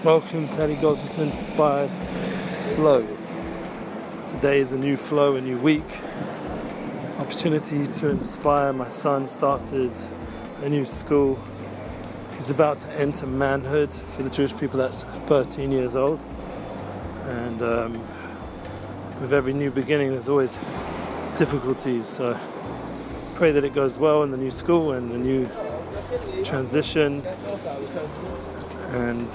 Welcome to Eddie Gold's Inspired Flow. Today is a new flow, a new week. Opportunity to inspire. My son started a new school. He's about to enter manhood. For the Jewish people, that's 13 years old. And with every new beginning, there's always difficulties. So pray that it goes well in the new school and the new transition. And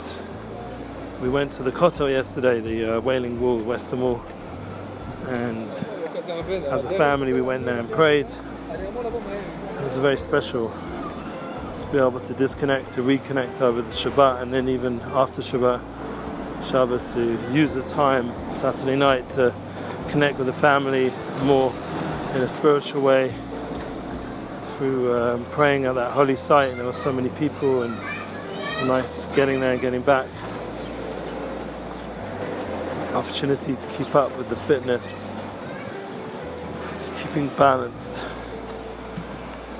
we went to the Kotel yesterday, the Wailing Wall, Western Wall, and as a family we went there and prayed. It was very special to be able to disconnect, to reconnect over the Shabbat, and then even after Shabbat, Shabbos, to use the time Saturday night to connect with the family more in a spiritual way through praying at that holy site. And there were so many people, and it was nice getting there and getting back. Opportunity to keep up with the fitness, keeping balanced,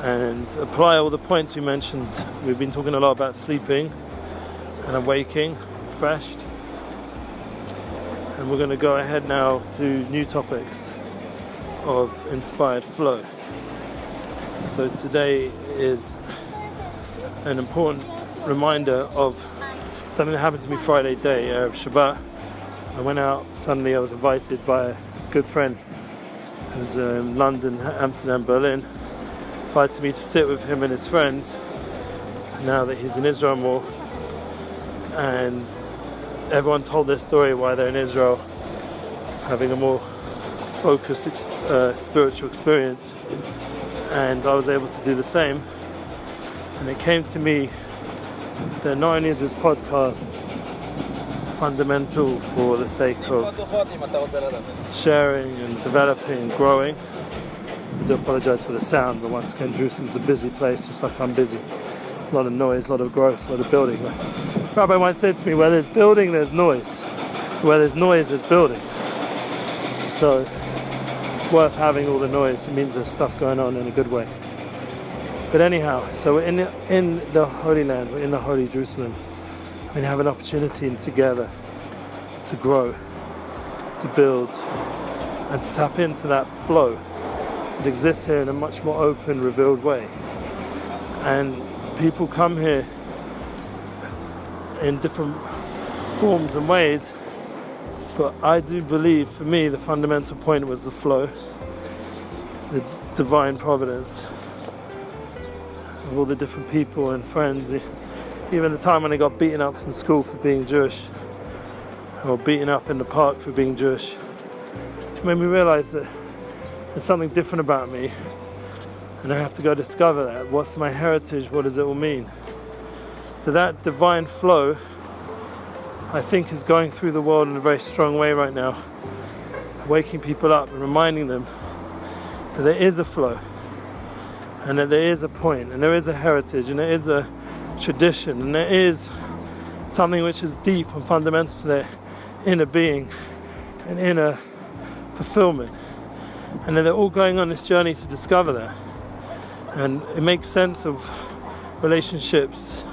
and apply all the points we mentioned. We've been talking a lot about sleeping and awaking, refreshed, and we're going to go ahead now to new topics of inspired flow. So today is an important reminder of something that happened to me Friday day of Shabbat. I went out, suddenly I was invited by a good friend who's in London, Amsterdam, Berlin. Invited me to sit with him and his friends now that he's in Israel more. And everyone told their story why they're in Israel, having a more focused spiritual experience. And I was able to do the same. And it came to me that not only is this podcast fundamental for the sake of sharing and developing and growing. I do apologize for the sound, but once again, Jerusalem's a busy place, just like I'm busy. A lot of noise, a lot of growth, a lot of building. Rabbi once said to me, where there's building, there's noise. Where there's noise, there's building. So it's worth having all the noise. It means there's stuff going on in a good way. But anyhow, so we're in the Holy Land, we're in the Holy Jerusalem. We have an opportunity together to grow, to build, and to tap into that flow that exists here in a much more open, revealed way. And people come here in different forms and ways, but I do believe, for me, the fundamental point was the flow, the divine providence of all the different people and friends. Even the time when I got beaten up in school for being Jewish, or beaten up in the park for being Jewish, it made me realise that there's something different about me, and I have to go discover that. What's my heritage? What does it all mean? So that divine flow, I think, is going through the world in a very strong way right now, waking people up and reminding them that there is a flow, and that there is a point, and there is a heritage, and there is a tradition, and there is something which is deep and fundamental to their inner being and inner fulfillment, and then they're all going on this journey to discover that. And it makes sense of relationships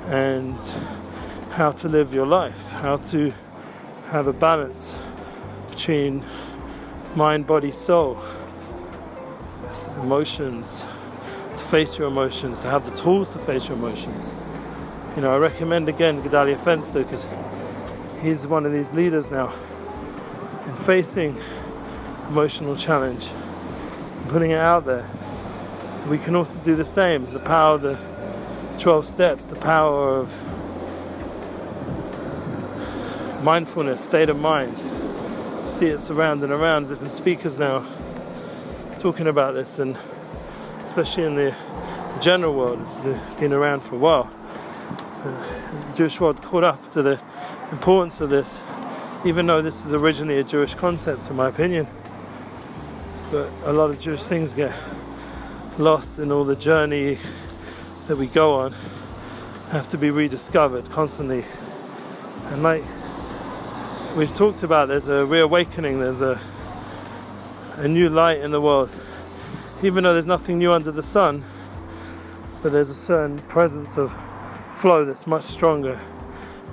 and how to live your life, how to have a balance between mind, body, soul, emotions, to face your emotions, to have the tools to face your emotions. You know, I recommend again Gedalia Fenster, because he's one of these leaders now in facing emotional challenge and putting it out there. We can also do the same. The power of the 12 steps, the power of mindfulness, state of mind. See it surrounding around different speakers now talking about this, and especially in the general world. It's been around for a while. The Jewish world caught up to the importance of this, even though this is originally a Jewish concept, in my opinion. But a lot of Jewish things get lost in all the journey that we go on, have to be rediscovered constantly. And like we've talked about, there's a reawakening, there's a new light in the world. Even though there's nothing new under the sun, but there's a certain presence of flow that's much stronger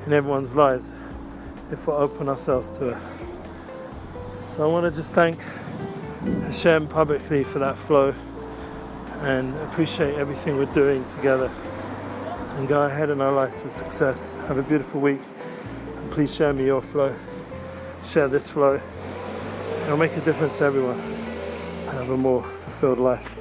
in everyone's lives if we open ourselves to it. So I want to just thank Hashem publicly for that flow and appreciate everything we're doing together and go ahead in our lives with success. Have a beautiful week, and please share me your flow. Share this flow. It'll make a difference to everyone. Have a more fulfilled life.